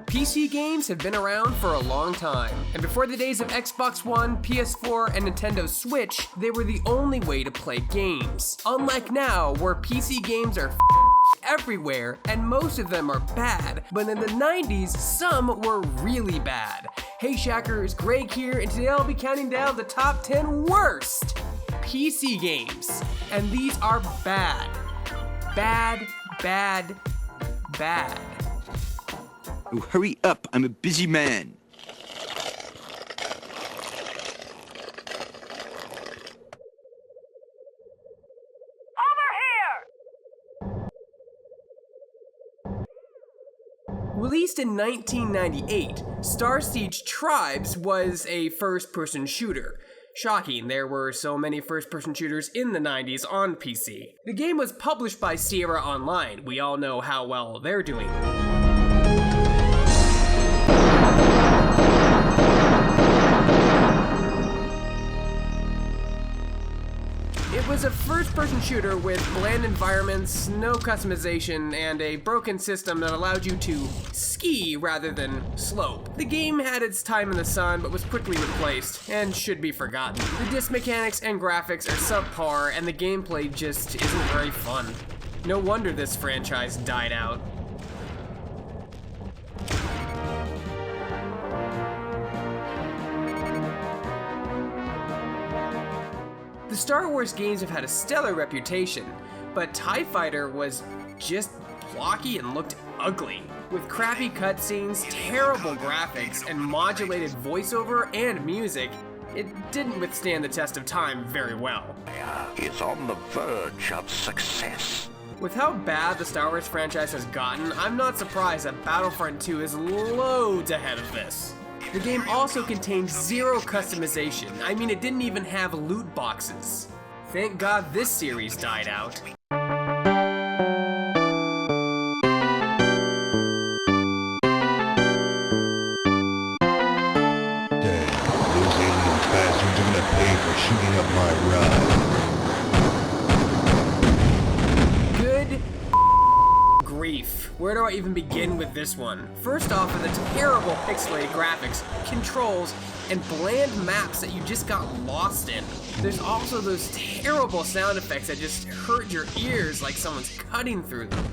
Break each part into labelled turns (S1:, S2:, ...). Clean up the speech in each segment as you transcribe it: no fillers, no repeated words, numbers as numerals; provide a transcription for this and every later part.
S1: PC games have been around for a long time, and before the days of Xbox One, PS4, and Nintendo Switch, they were the only way to play games. Unlike now, where PC games are everywhere, and most of them are bad, but in the 90s, some were really bad. Hey Shackers, Greg here, and today I'll be counting down the top 10 worst PC games. And these are bad. Bad, bad, bad.
S2: Oh, hurry up, I'm a busy man.
S1: Released in 1998, Starsiege Tribes was a first-person shooter. Shocking, there were so many first-person shooters in the 90s on PC. The game was published by Sierra Online. We all know how well they're doing. It was a first-person shooter with bland environments, no customization, and a broken system that allowed you to ski rather than slope. The game had its time in the sun, but was quickly replaced, and should be forgotten. The disc mechanics and graphics are subpar, and the gameplay just isn't very fun. No wonder this franchise died out. The Star Wars games have had a stellar reputation, but TIE Fighter was just blocky and looked ugly. With crappy cutscenes, terrible graphics, and modulated voiceover and music, it didn't withstand the test of time very well.
S3: It's on the verge of success.
S1: With how bad the Star Wars franchise has gotten, I'm not surprised that Battlefront 2 is loads ahead of this. The game also contained zero customization. I mean, it didn't even have loot boxes. Thank God this series died out.
S4: Dang, those alien bastards are gonna pay for shooting up my ride.
S1: Good grief. Where do I even begin with this one? First off, are the terrible pixelated graphics, controls, and bland maps that you just got lost in. There's also those terrible sound effects that just hurt your ears like someone's cutting through them.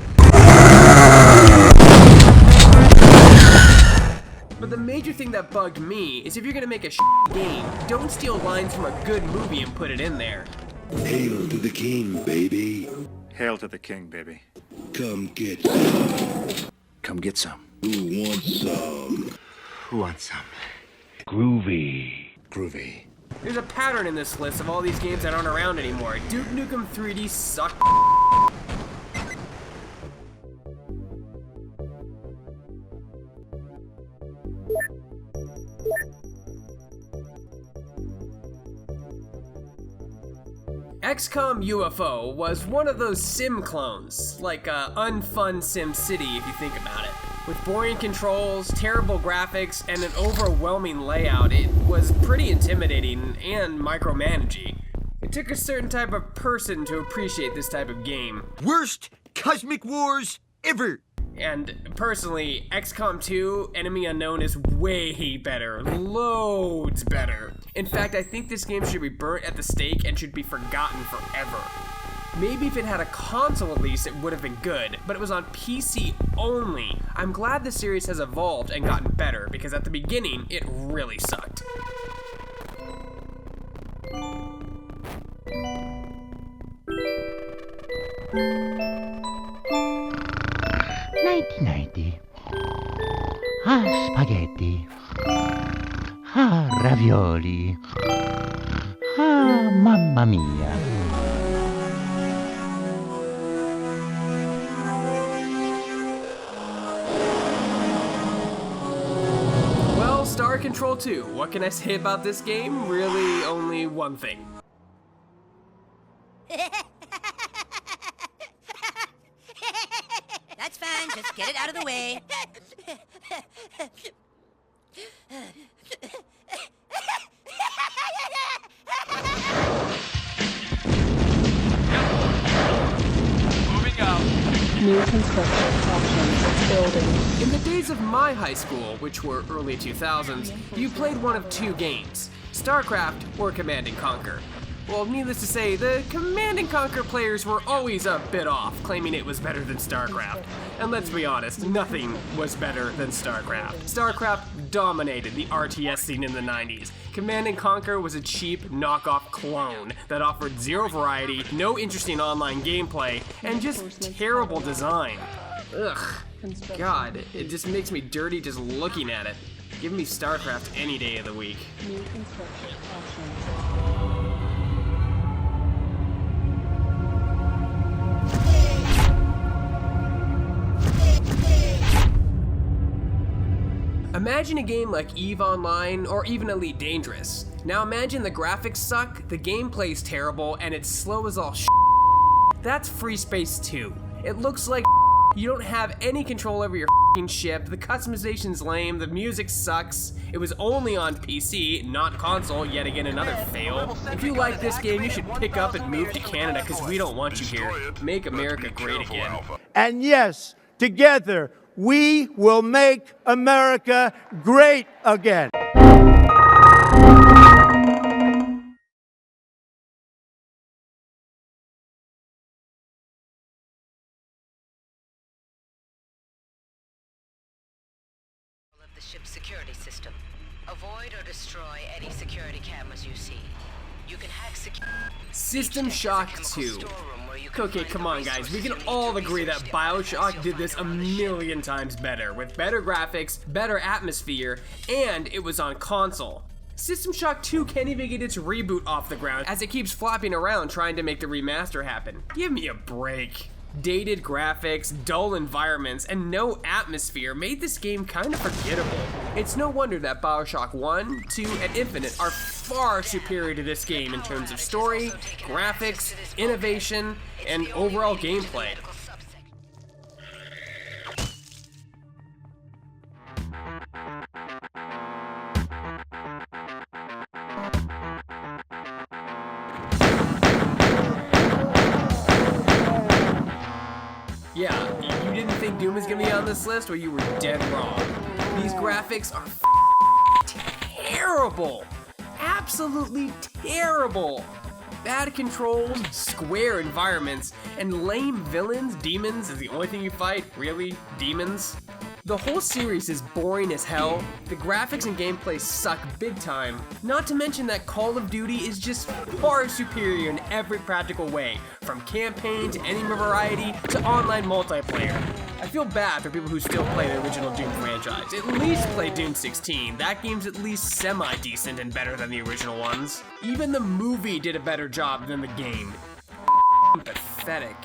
S1: But the major thing that bugged me is if you're gonna make a game, don't steal lines from a good movie and put it in there.
S4: Hail to the king, baby.
S5: Hail to the king, baby.
S4: Come get some.
S2: Come get some.
S4: Who wants some?
S5: Who wants some?
S4: Groovy.
S5: Groovy.
S1: There's a pattern in this list of all these games that aren't around anymore. Duke Nukem 3D sucked. XCOM UFO was one of those sim clones, like unfun Sim City if you think about it. With boring controls, terrible graphics, and an overwhelming layout, it was pretty intimidating and micromanaging. It took a certain type of person to appreciate this type of game.
S2: Worst cosmic wars ever!
S1: And personally, XCOM 2 Enemy Unknown is way better, loads better. In fact, I think this game should be burnt at the stake and should be forgotten forever. Maybe if it had a console at least, it would have been good, but it was on PC only. I'm glad the series has evolved and gotten better, because at the beginning, it really sucked.
S6: Nighty-nighty. Ah, spaghetti. Ah, ravioli. Ah, mamma mia.
S1: Well, Star Control 2, what can I say about this game? Really, only one thing.
S7: That's fine, just get it out of the way.
S8: New construction options. Building.
S1: In the days of my high school, which were early 2000s, you played one of two games, StarCraft or Command & Conquer. Well, needless to say, the Command & Conquer players were always a bit off, claiming it was better than StarCraft. And let's be honest, nothing was better than StarCraft. StarCraft dominated the RTS scene in the 90s. Command & Conquer was a cheap knockoff clone that offered zero variety, no interesting online gameplay, and just terrible design. Ugh. God, it just makes me dirty just looking at it. Give me StarCraft any day of the week.
S8: New construction options.
S1: Imagine a game like EVE Online or even Elite Dangerous. Now imagine the graphics suck, the gameplay's terrible, and it's slow as all That's FreeSpace 2. It looks like you don't have any control over your ship, the customization's lame, the music sucks. It was only on PC, not console, yet again another fail. If you like this game, you should pick up and move to Canada because we don't want you here. Make America great again.
S9: And yes, together, we will make America great again.
S7: Of the ship's security system. Avoid or destroy any security cameras you see. You can hack
S1: System Shock 2. Okay, come on guys, we can all agree that BioShock did this a million times better, with better graphics, better atmosphere, and it was on console. System Shock 2 can't even get its reboot off the ground as it keeps flopping around trying to make the remaster happen. Give me a break. Dated graphics, dull environments, and no atmosphere made this game kind of forgettable. It's no wonder that BioShock 1, 2, and Infinite are far superior to this game in terms of story, graphics, innovation, and overall gameplay. Yeah, you didn't think Doom was gonna be on this list? Well, you were dead wrong. These graphics are terrible! Absolutely terrible! Bad controls, square environments, and lame villains. Demons is the only thing you fight? Really? Demons? The whole series is boring as hell, the graphics and gameplay suck big time, not to mention that Call of Duty is just far superior in every practical way, from campaign to enemy variety to online multiplayer. I feel bad for people who still play the original Doom franchise. At least play Doom 16, that game's at least semi-decent and better than the original ones. Even the movie did a better job than the game. Pathetic.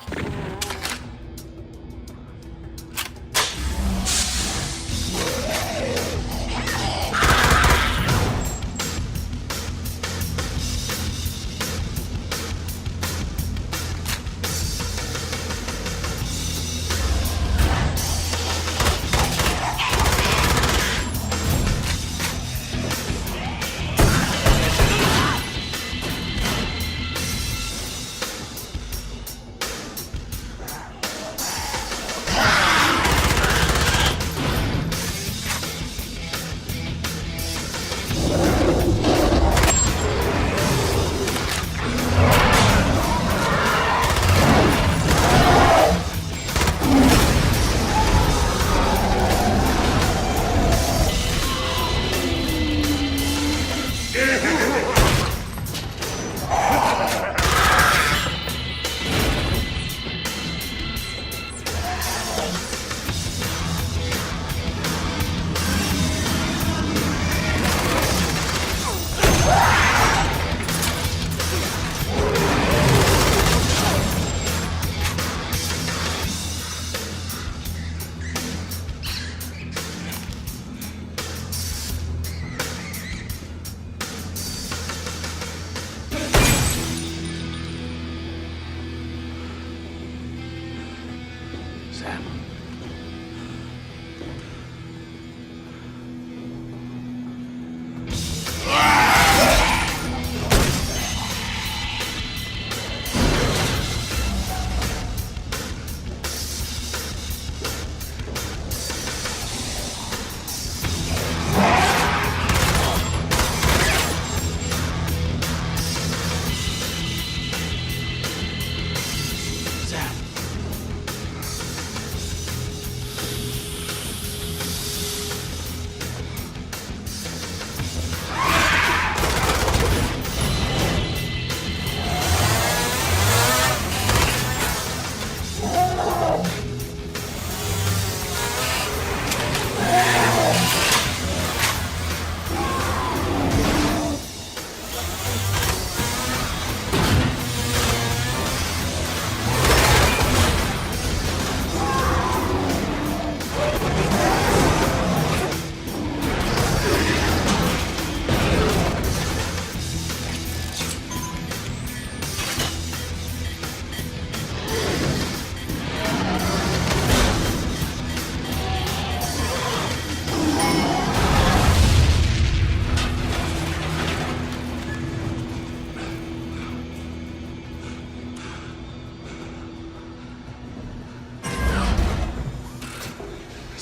S5: Sam.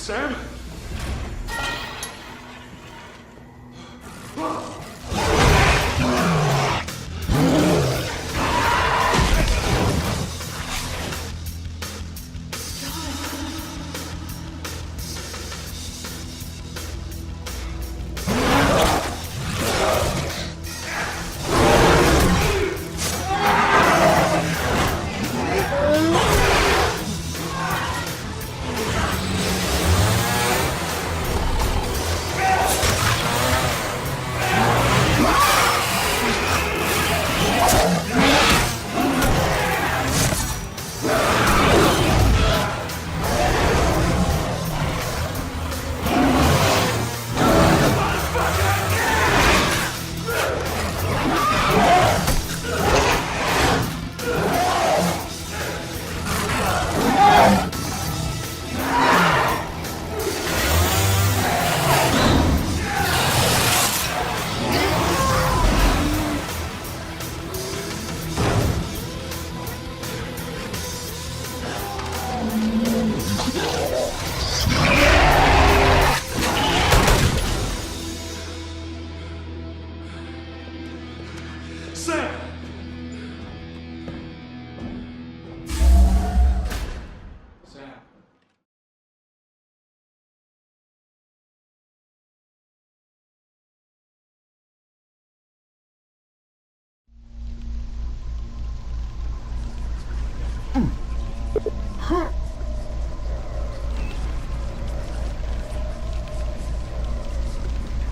S3: Sam?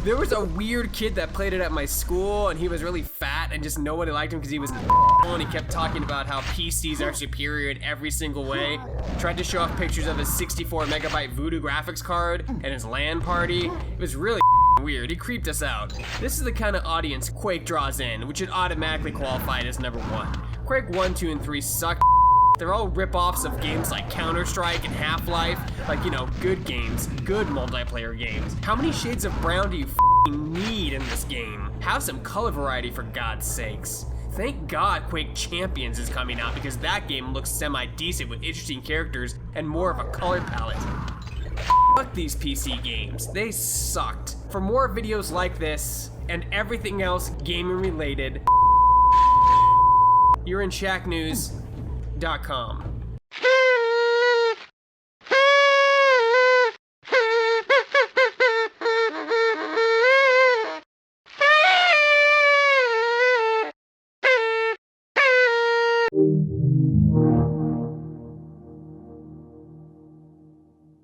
S1: There was a weird kid that played it at my school, and he was really fat, and just nobody liked him because he was and he kept talking about how PCs are superior in every single way. Tried to show off pictures of his 64 megabyte Voodoo graphics card and his LAN party. It was really weird. He creeped us out. This is the kind of audience Quake draws in, which should automatically qualify it as #1. Quake 1, 2, and 3 suck. They're all rip-offs of games like Counter-Strike and Half-Life, like, you know, good games, good multiplayer games. How many shades of brown do you need in this game? Have some color variety, for God's sakes. Thank God Quake Champions is coming out, because that game looks semi-decent with interesting characters and more of a color palette. Fuck these PC games, they sucked. For more videos like this, and everything else gaming related, you're in Shacknews.com.